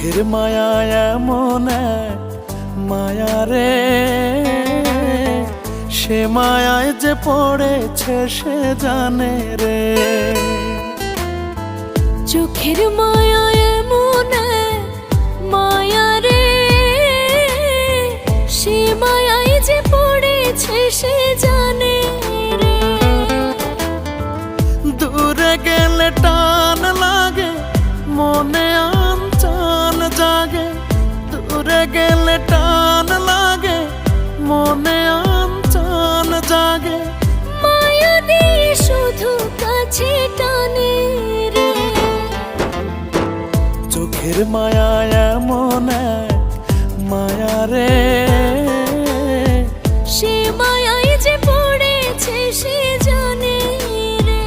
চোখের মায়া এমন এক মায়া রে, সে মায়ায় যে পড়েছে সে জানে রে। চোখের মায়া এমন এক মায়া রে, সে মায়ায় যে পড়েছে সে জানে রে। দূরে গেলে টান লাগে মনে আনচান জাগে, দূরে গেলে টান লাগে মনে আনচান জাগে। মায়া দিয়ে শুধু কাছে টানে রে। চোখের মায়া এমন এক মায়া রে, সে মায়ায় যে পড়েছে সে জানে রে।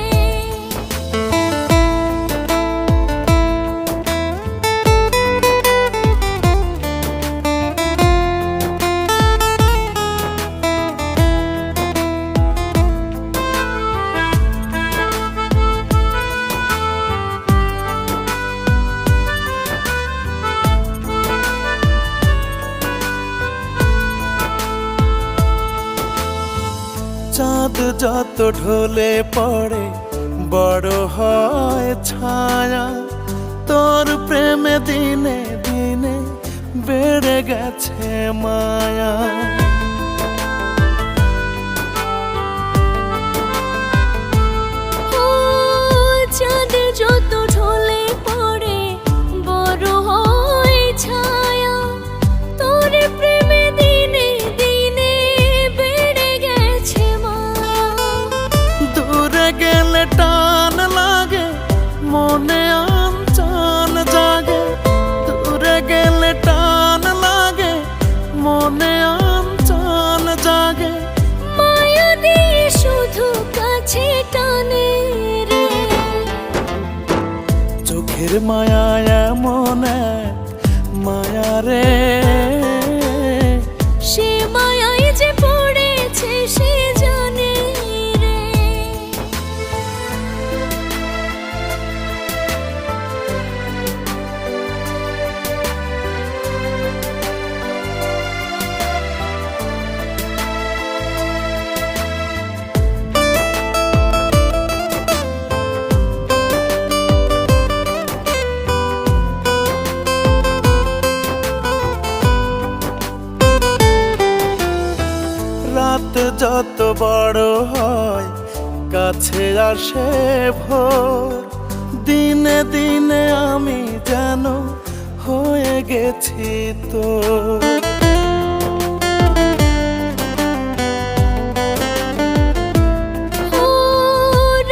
চাঁদ যত ঢলে পড়ে বড় হয় ছায়া, তোর প্রেমে দিনে দিনে বেড়ে গেছে মায়া। ও চাঁদ যত ঢলে পড়ে বড় হয় ছায়া, তোর প্রেমে দিনে দিনে বেড়ে গেছে মায়া। দূরে গেলে টান লাগে মনে আনচান জাগে, দূরে গেলে টান লাগে মনে আনচান জাগে। মায়া দিয়ে শুধু কাছে টানে রে। চোখের মায়া এমন এক মায়া রে, সে মায়ায় যে পড়েছে সে জানে রে। রাত যত বড় হয় কাছে আসে ভোর, দিনে দিনে আমি যেন হয়ে গেছি তোর। ও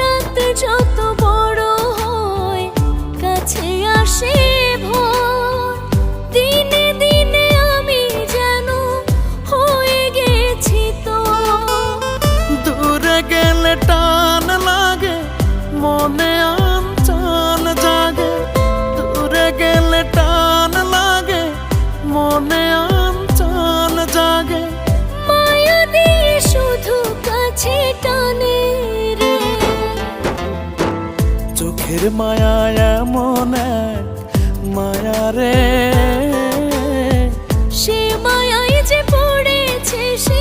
রাত যত বড় হয় কাছে আসে ভোর, দিনে দিনে আমি যেন হয়ে গেছি তোর। দূরে গেলে টান লাগে মনে আনচান জাগে, দূরে গেলে টান লাগে মনে আনচান জাগে। মায়া দিয়ে শুধু কাছে টানে রে। চোখের মায়া এমন এক মায়া রে, সে মায়ায় যে পড়েছে সে